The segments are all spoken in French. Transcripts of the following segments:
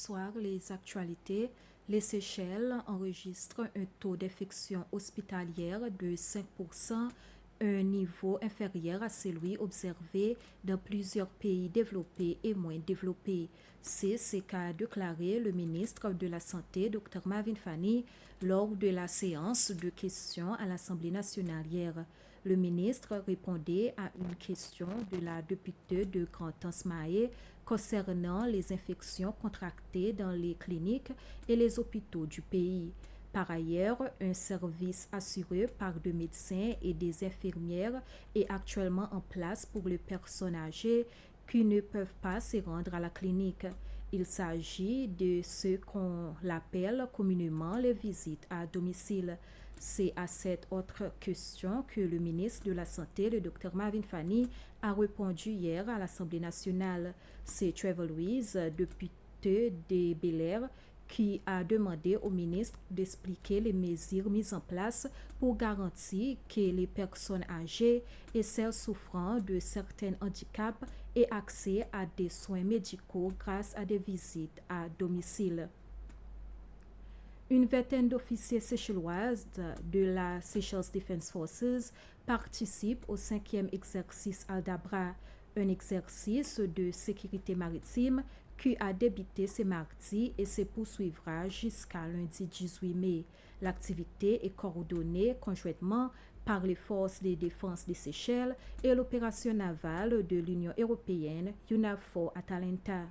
soir, les actualités. Les Seychelles enregistrent un taux d'infection hospitalière de 5%, un niveau inférieur à celui observé dans plusieurs pays développés et moins développés. C'est ce qu'a déclaré le ministre de la Santé, Dr Marvin Fanny, lors de la séance de questions à l'Assemblée nationale hier. Le ministre répondait à une question de la députée de Grand-Anse-Mahé concernant les infections contractées dans les cliniques et les hôpitaux du pays. Par ailleurs, un service assuré par des médecins et des infirmières est actuellement en place pour les personnes âgées qui ne peuvent pas se rendre à la clinique. Il s'agit de ce qu'on appelle communément les visites à domicile. C'est à cette autre question que le ministre de la Santé, le Dr Marvin Fanny, a répondu hier à l'Assemblée nationale. C'est Trevor Louise, député de Bel-Air, qui a demandé au ministre d'expliquer les mesures mises en place pour garantir que les personnes âgées et celles souffrant de certains handicaps aient accès à des soins médicaux grâce à des visites à domicile. Une vingtaine d'officiers séchelloises de la Seychelles Defense Forces participent au 5e exercice Aldabra, un exercice de sécurité maritime qui a débuté ce mardi et se poursuivra jusqu'à lundi 18 mai. L'activité est coordonnée conjointement par les forces de défense des Seychelles et l'opération navale de l'Union européenne UNAVFOR Atalanta.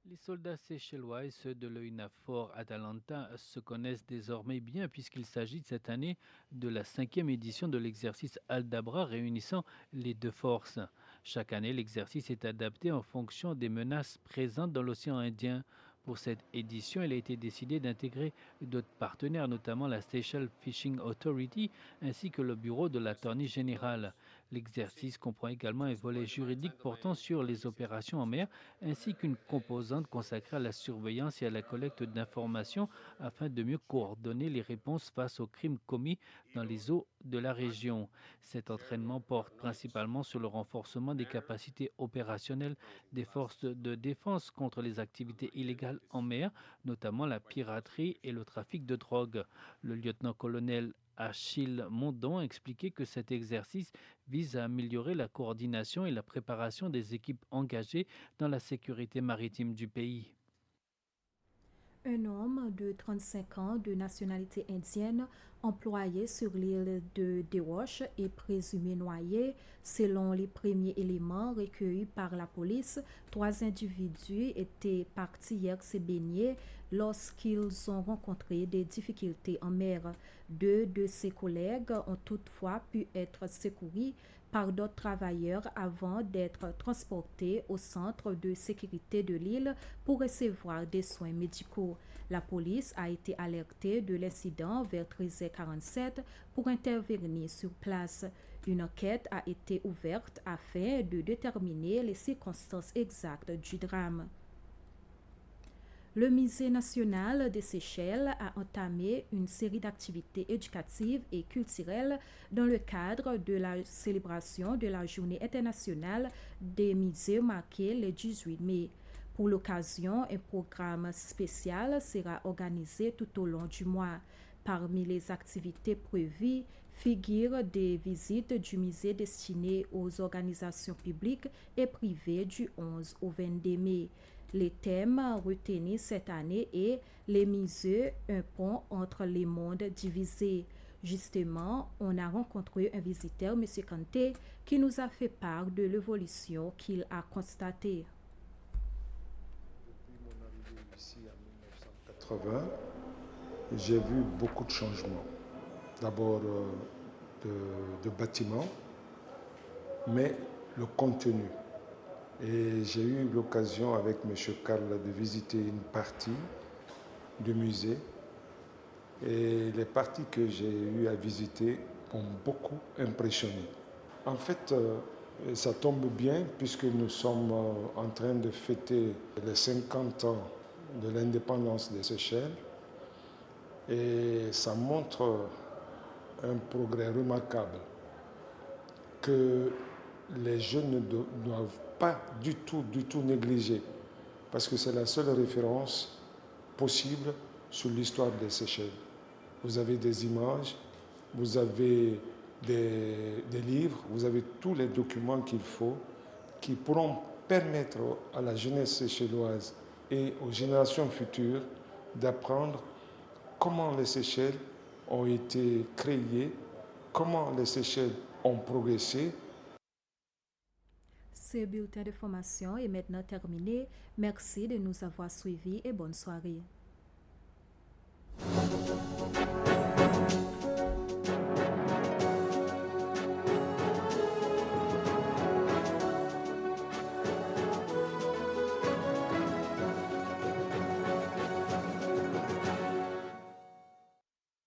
Les soldats séchellois et ceux de l'EUNAVFOR Atalanta se connaissent désormais bien puisqu'il s'agit cette année de la 5e édition de l'exercice Aldabra réunissant les deux forces. Chaque année, l'exercice est adapté en fonction des menaces présentes dans l'océan Indien. Pour cette édition, il a été décidé d'intégrer d'autres partenaires, notamment la Seychelles Fishing Authority ainsi que le bureau de l'Attorney General. L'exercice comprend également un volet juridique portant sur les opérations en mer ainsi qu'une composante consacrée à la surveillance et à la collecte d'informations afin de mieux coordonner les réponses face aux crimes commis dans les eaux de la région. Cet entraînement porte principalement sur le renforcement des capacités opérationnelles des forces de défense contre les activités illégales en mer, notamment la piraterie et le trafic de drogue. Le lieutenant-colonel Achille Mondon a expliqué que cet exercice vise à améliorer la coordination et la préparation des équipes engagées dans la sécurité maritime du pays. Un homme de 35 ans de nationalité indienne employé sur l'île de Dewash est présumé noyé. Selon les premiers éléments recueillis par la police, 3 individus étaient partis hier se baigner lorsqu'ils ont rencontré des difficultés en mer. 2 de ses collègues ont toutefois pu être secourus par d'autres travailleurs avant d'être transportés au centre de sécurité de l'île pour recevoir des soins médicaux. La police a été alertée de l'incident vers 13h47 pour intervenir sur place. Une enquête a été ouverte afin de déterminer les circonstances exactes du drame. Le Musée national des Seychelles a entamé une série d'activités éducatives et culturelles dans le cadre de la célébration de la Journée internationale des musées marquée le 18 mai. Pour l'occasion, un programme spécial sera organisé tout au long du mois. Parmi les activités prévues figurent des visites du musée destinées aux organisations publiques et privées du 11 au 22 mai. Les thèmes retenus cette année est les musées, un pont entre les mondes divisés. Justement, on a rencontré un visiteur, M. Kanté, qui nous a fait part de l'évolution qu'il a constatée. Depuis mon arrivée ici en 1980, j'ai vu beaucoup de changements. D'abord de bâtiments, mais le contenu. Et j'ai eu l'occasion avec M. Karl de visiter une partie du musée. Et les parties que j'ai eu à visiter m'ont beaucoup impressionné. En fait, ça tombe bien puisque nous sommes en train de fêter les 50 ans de l'indépendance des Seychelles. Et ça montre un progrès remarquable que les jeunes ne doivent pas du tout négliger. parce que c'est la seule référence possible sur l'histoire des Seychelles. Vous avez des images, vous avez des livres, vous avez tous les documents qu'il faut qui pourront permettre à la jeunesse séchelloise et aux générations futures d'apprendre comment les Seychelles ont été créées, comment les Seychelles ont progressé. Ce bulletin de formation est maintenant terminé. Merci de nous avoir suivis et bonne soirée.